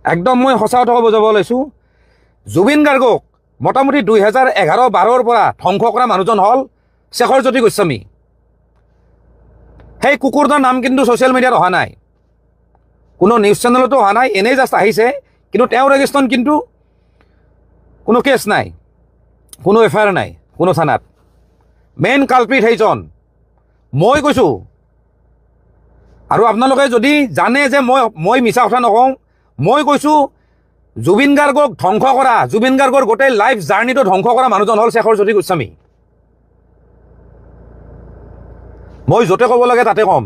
একদম মই সঁচা কথা ক'ব যাব লৈছোঁ জুবিন গাৰ্গক মোটামুটি 2011-12ৰ পৰা ধ্বংস কৰা মানুহজন হ'ল শেখৰজ্যোতি গোস্বামী সেই কুকুৰটোৰ নাম কিন্তু ছ'চিয়েল মিডিয়াত অহা নাই কোনো নিউজ চেনেলতো অহা নাই এনেই জাষ্ট আহিছে কিন্তু তেওঁৰ এগেইনষ্টত কিন্তু কোনো কেছ নাই কোনো এফআইআৰ নাই কোনো থানাত মেইন কালপ্ৰিট সেইজন মই কৈছোঁ আৰু আপোনালোকে যদি জানে যে মই মিছা কথা নকওঁ মই কৈছোঁ জুবিন গাৰ্গক ধ্বংস কৰা জুবিন গাৰ্গৰ গোটেই লাইফ জাৰ্ণিটো ধ্বংস কৰা মানুহজন হ'ল শেখৰজ্যোতি গোস্বামী মই য'তে ক'ব লাগে তাতে ক'ম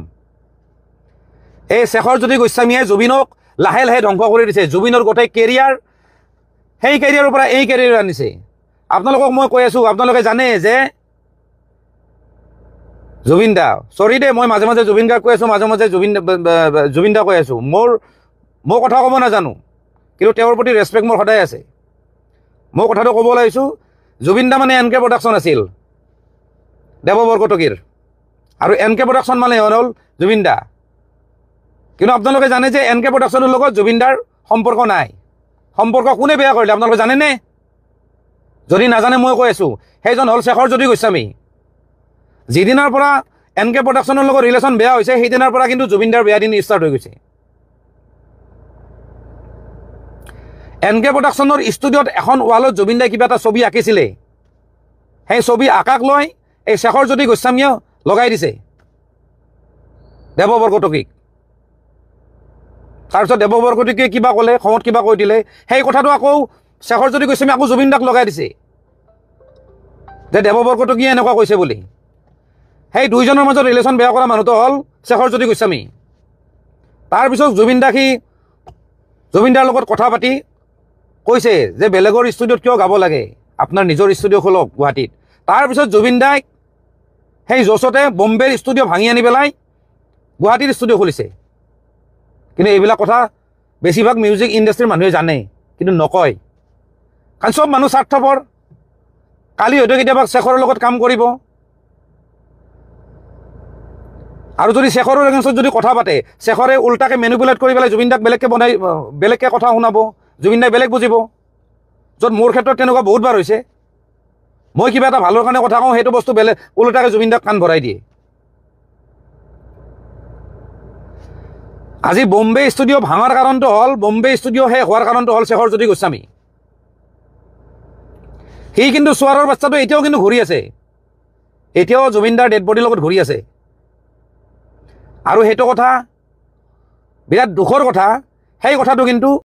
এই শেখৰজ্যোতি গোস্বামীয়ে জুবিনক লাহে লাহে ধ্বংস কৰি দিছে জুবিনৰ গোটেই কেৰিয়াৰ সেই কেৰিয়াৰৰ পৰা এই কেৰিয়াৰ আনিছে আপোনালোকক মই কৈ আছোঁ আপোনালোকে জানে যে জুবিন দা চৰি দে মই মাজে মাজে জুবিন গাৰ্গ কৈ আছোঁ মাজে মাজে জুবিন দা কৈ আছোঁ মই কথা ক'ব নাজানো কিন্তু তেওঁৰ প্ৰতি ৰেচপেক্ট মোৰ সদায় আছে মই কথাটো ক'ব লাগিছোঁ জুবিন দা মানে এন কে প্ৰডাকশ্যন আছিল দেৱ বৰকটকীৰ আৰু এন কে প্ৰডাকশ্যন মানে হ'ল জুবিন দা কিন্তু আপোনালোকে জানে যে এন কে প্ৰডাকশ্যনৰ লগত জুবিন দাৰ সম্পৰ্ক নাই সম্পৰ্ক কোনে বেয়া কৰিলে আপোনালোকে জানেনে যদি নাজানে মই কৈ আছোঁ সেইজন হ'ল শেখৰজ্যোতি গোস্বামী যিদিনাৰ পৰা এন কে প্ৰডাকশ্যনৰ লগত ৰিলেশ্যন বেয়া হৈছে সেইদিনাৰ পৰা কিন্তু জুবিন দাৰ বেয়া দিন ষ্টাৰ্ট হৈ গৈছে এন কে প্ৰডাকশ্যনৰ ষ্টুডিঅ'ত এখন ৱালত জুবিন দাই কিবা এটা ছবি আঁকিছিলে সেই ছবি আঁকাক লৈ এই শেখৰজ্যোতি গোস্বামীয়ে লগাই দিছে দেৱ বৰকটকীক তাৰপিছত দেৱ বৰকটকীয়ে কিবা ক'লে খঙত কিবা কৈ দিলে সেই কথাটো আকৌ শেখৰজ্যোতি গোস্বামী আকৌ জুবিন দাক লগাই দিছে যে দেৱ বৰকটকীয়ে এনেকুৱা কৈছে বুলি সেই দুইজনৰ মাজত ৰিলেশ্যন বেয়া কৰা মানুহটো হ'ল শেখৰজ্যোতি গোস্বামী তাৰপিছত জুবিন দাৰ লগত কথা পাতি কৈছে যে বেলেগৰ ষ্টুডিঅ'ত কিয় গাব লাগে আপোনাৰ নিজৰ ষ্টুডিঅ' খোলক গুৱাহাটীত তাৰপিছত জুবিন দাই সেই য'চতে বম্বেৰ ষ্টুডিঅ' ভাঙি আনি পেলাই গুৱাহাটীৰ ষ্টুডিঅ' খুলিছে কিন্তু এইবিলাক কথা বেছিভাগ মিউজিক ইণ্ডাষ্ট্ৰীৰ মানুহে জানে কিন্তু নকয় কাৰণ চব মানুহ স্বাৰ্থপৰ কালি হয়তো কেতিয়াবা শেখৰৰ লগত কাম কৰিব আৰু যদি শেখৰৰ এগেইনষ্টত যদি কথা পাতে শেখৰে উল্টাকে মেনিপুলেট কৰি পেলাই জুবিন দাক বেলেগকৈ কথা শুনাব জুবিন দাই বেলেগ বুজিব য'ত মোৰ ক্ষেত্ৰত তেনেকুৱা বহুতবাৰ হৈছে মই কিবা এটা ভালৰ কাৰণে কথা কওঁ সেইটো বস্তু বেলেগ উল্টাকে জুবিন দাক কাণ ভৰাই দিয়ে আজি বম্বে ষ্টুডিঅ' ভাঙাৰ কাৰণটো হ'ল বম্বে ষ্টুডিঅ' শেষ হোৱাৰ কাৰণটো হ'ল শেখৰজ্যোতি গোস্বামী সি কিন্তু চোৱাৰৰ বাচ্চাটো এতিয়াও কিন্তু ঘূৰি আছে এতিয়াও জুবিন দাৰ ডেড বডিৰ লগত ঘূৰি আছে আৰু সেইটো কথা বিৰাট দুখৰ কথা সেই কথাটো কিন্তু